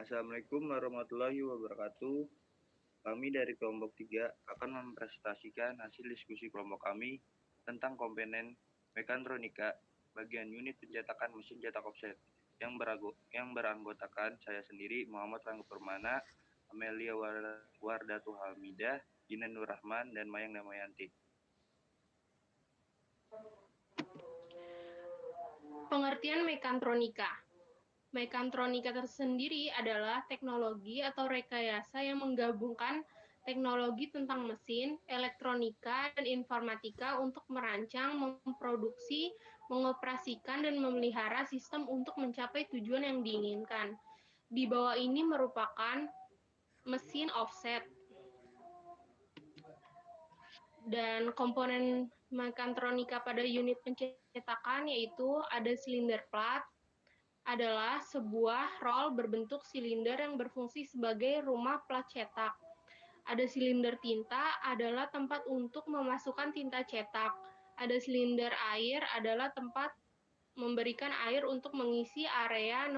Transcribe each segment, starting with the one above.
Assalamualaikum warahmatullahi wabarakatuh. Kami dari kelompok 3 akan mempresentasikan hasil diskusi kelompok kami tentang komponen mekatronika bagian unit pencetakan mesin cetak offset yang beranggotakan saya sendiri, Muhammad Rangga Permana, Amelia Wardatul Hamidah, Jinan Nur Rahman, dan Mayang Damayanti. Pengertian mekatronika. Mekatronika tersendiri adalah teknologi atau rekayasa yang menggabungkan teknologi tentang mesin, elektronika, dan informatika untuk merancang, memproduksi, mengoperasikan, dan memelihara sistem untuk mencapai tujuan yang diinginkan. Di bawah ini merupakan mesin offset. Dan komponen mekatronika pada unit pencetakan yaitu ada silinder plat, adalah sebuah roll berbentuk silinder yang berfungsi sebagai rumah plat cetak. Ada silinder tinta, adalah tempat untuk memasukkan tinta cetak. Ada silinder air, adalah tempat memberikan air untuk mengisi area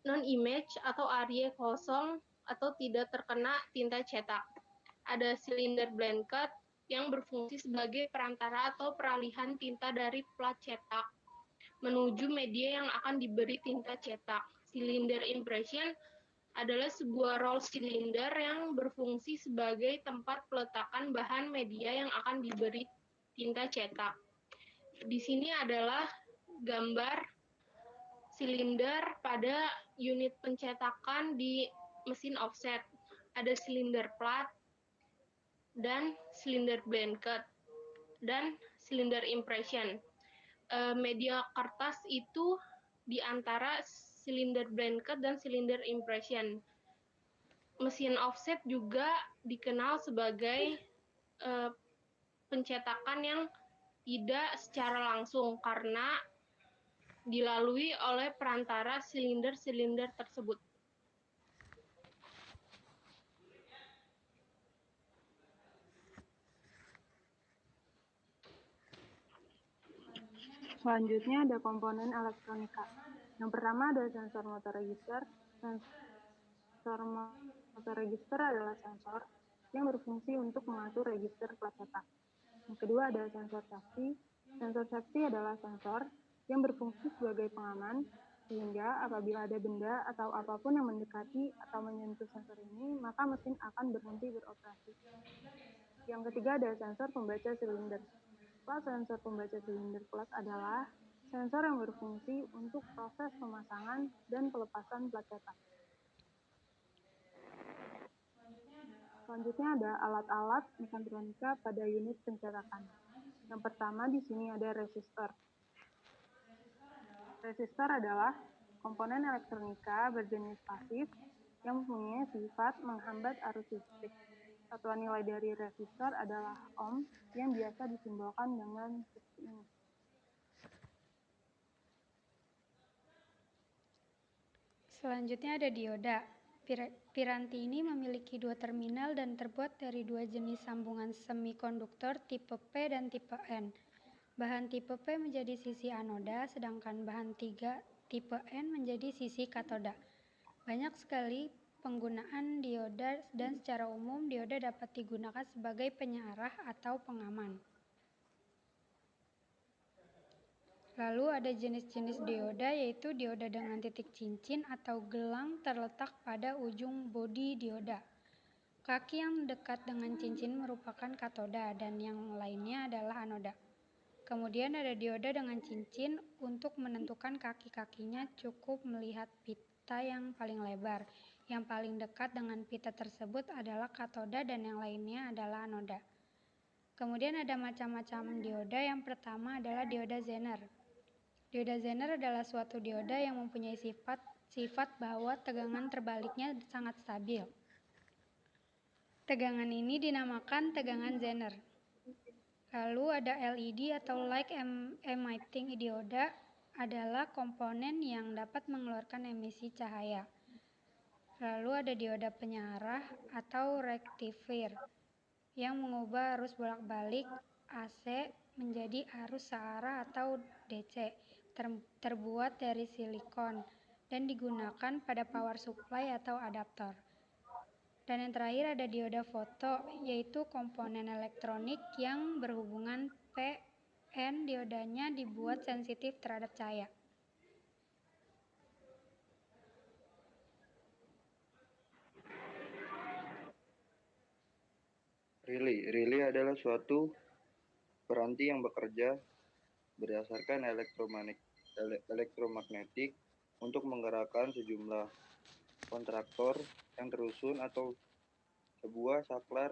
non-image atau area kosong atau tidak terkena tinta cetak. Ada silinder blanket yang berfungsi sebagai perantara atau peralihan tinta dari plat cetak menuju media yang akan diberi tinta cetak. Silinder impression adalah sebuah roll silinder yang berfungsi sebagai tempat peletakan bahan media yang akan diberi tinta cetak. Di sini adalah gambar silinder pada unit pencetakan di mesin offset. Ada silinder plat dan silinder blanket dan silinder impression. Media kertas itu di antara silinder blanket dan silinder impression. Mesin offset juga dikenal sebagai pencetakan yang tidak secara langsung karena dilalui oleh perantara silinder-silinder tersebut. Selanjutnya ada komponen elektronika. Yang pertama ada sensor motor register. Sensor motor register adalah sensor yang berfungsi untuk mengatur register plat cetak. Yang kedua ada sensor safety. Sensor safety adalah sensor yang berfungsi sebagai pengaman, sehingga apabila ada benda atau apapun yang mendekati atau menyentuh sensor ini, maka mesin akan berhenti beroperasi. Yang ketiga ada sensor pembaca silinder. Sensor pembaca silinder plat adalah sensor yang berfungsi untuk proses pemasangan dan pelepasan plat cetak. Selanjutnya ada alat-alat mekatronika pada unit pencetakan. Yang pertama di sini ada resistor. Resistor adalah komponen elektronika berjenis pasif yang mempunyai sifat menghambat arus listrik. Satuan nilai dari resistor adalah ohm yang biasa disimbolkan dengan seperti ini. Selanjutnya ada dioda. Piranti ini memiliki dua terminal dan terbuat dari dua jenis sambungan semikonduktor tipe P dan tipe N. Bahan tipe P menjadi sisi anoda, sedangkan bahan tipe N menjadi sisi katoda. Banyak sekali penggunaan dioda dan secara umum dioda dapat digunakan sebagai penyarah atau pengaman. Lalu ada jenis-jenis dioda yaitu dioda dengan titik cincin atau gelang terletak pada ujung bodi dioda. Kaki yang dekat dengan cincin merupakan katoda dan yang lainnya adalah anoda. Kemudian ada dioda dengan cincin. Untuk menentukan kaki-kakinya cukup melihat pita yang paling lebar. Yang paling dekat dengan pita tersebut adalah katoda dan yang lainnya adalah anoda. Kemudian ada macam-macam dioda. Yang pertama adalah dioda Zener. Dioda Zener adalah suatu dioda yang mempunyai sifat bahwa tegangan terbaliknya sangat stabil. Tegangan ini dinamakan tegangan Zener. Lalu ada LED atau light emitting dioda adalah komponen yang dapat mengeluarkan emisi cahaya. Lalu ada dioda penyarah atau rektifier yang mengubah arus bolak-balik AC menjadi arus searah atau DC, terbuat dari silikon. dan digunakan pada power supply atau adaptor. Dan yang terakhir ada dioda foto, yaitu komponen elektronik yang berhubungan PN. Diodanya dibuat sensitif terhadap cahaya. Relay adalah suatu peranti yang bekerja berdasarkan elektromagnetik untuk menggerakkan sejumlah kontraktor yang terusun atau sebuah saklar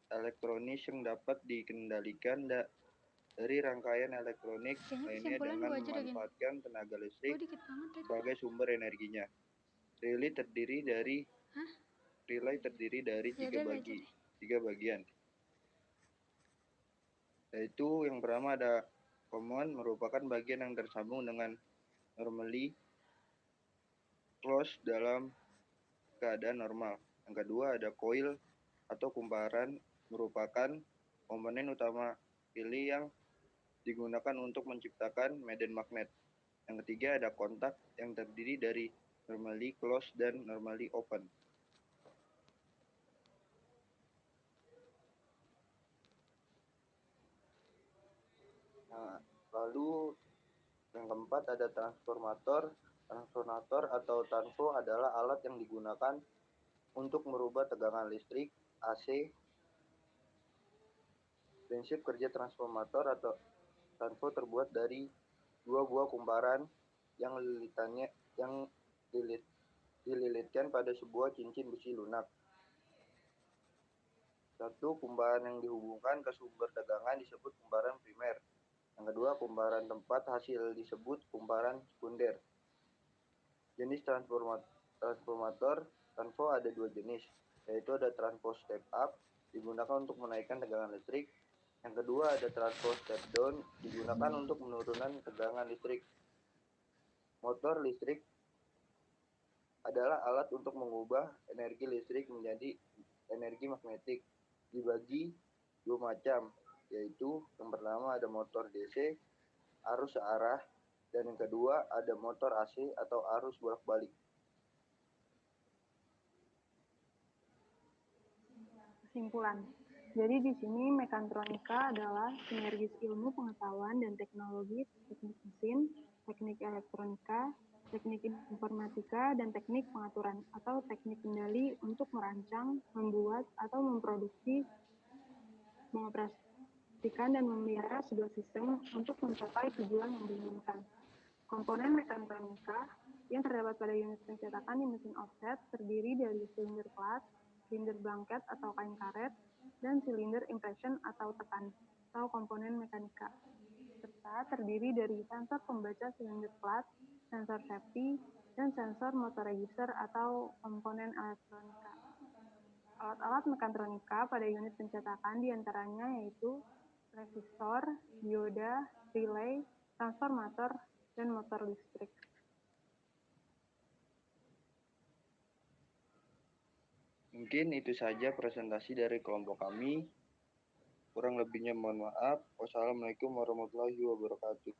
elektronis yang dapat dikendalikan dari rangkaian elektronik lainnya dengan memanfaatkan tenaga listrik sebagai sumber energinya. Relay terdiri dari tiga bagian. Yaitu yang pertama ada common, merupakan bagian yang tersambung dengan normally closed dalam keadaan normal. Yang kedua ada coil atau kumparan, merupakan komponen utama relay yang digunakan untuk menciptakan medan magnet. Yang ketiga ada kontak yang terdiri dari normally closed dan normally open. Nah, lalu yang keempat ada transformator. Transformator atau transfo adalah alat yang digunakan untuk merubah tegangan listrik AC. Prinsip kerja transformator atau transfo terbuat dari dua buah kumparan yang dililitkan pada sebuah cincin besi lunak. Satu kumparan yang dihubungkan ke sumber tegangan disebut kumparan primer. Yang kedua, kumparan tempat hasil disebut kumparan sekunder. Jenis transformator transfo ada dua jenis, yaitu ada transfo step up, digunakan untuk menaikkan tegangan listrik. Yang kedua ada transfo step down, digunakan untuk menurunkan tegangan listrik. Motor listrik adalah alat untuk mengubah energi listrik menjadi energi magnetik. Dibagi dua macam, yaitu yang pertama ada motor DC, arus searah, dan yang kedua ada motor AC atau arus bolak-balik. Kesimpulan. Jadi di sini mekatronika adalah sinergis ilmu pengetahuan dan teknologi, teknik mesin, teknik elektronika, teknik informatika, dan teknik pengaturan atau teknik kendali untuk merancang, membuat, atau memproduksi, mengoperasikan, dan memelihara sebuah sistem untuk mencapai tujuan yang diinginkan. Komponen mekatronika yang terdapat pada unit pencetakan di mesin offset terdiri dari silinder plat, silinder blanket atau kain karet, dan silinder impression atau tekan, atau komponen mekanika, serta terdiri dari sensor pembaca silinder plat, sensor safety, dan sensor motor register atau komponen elektronika. Alat-alat mekatronika pada unit pencetakan diantaranya yaitu resistor, dioda, relay, transformator, dan motor listrik. Mungkin itu saja presentasi dari kelompok kami. Kurang lebihnya mohon maaf. Wassalamualaikum warahmatullahi wabarakatuh.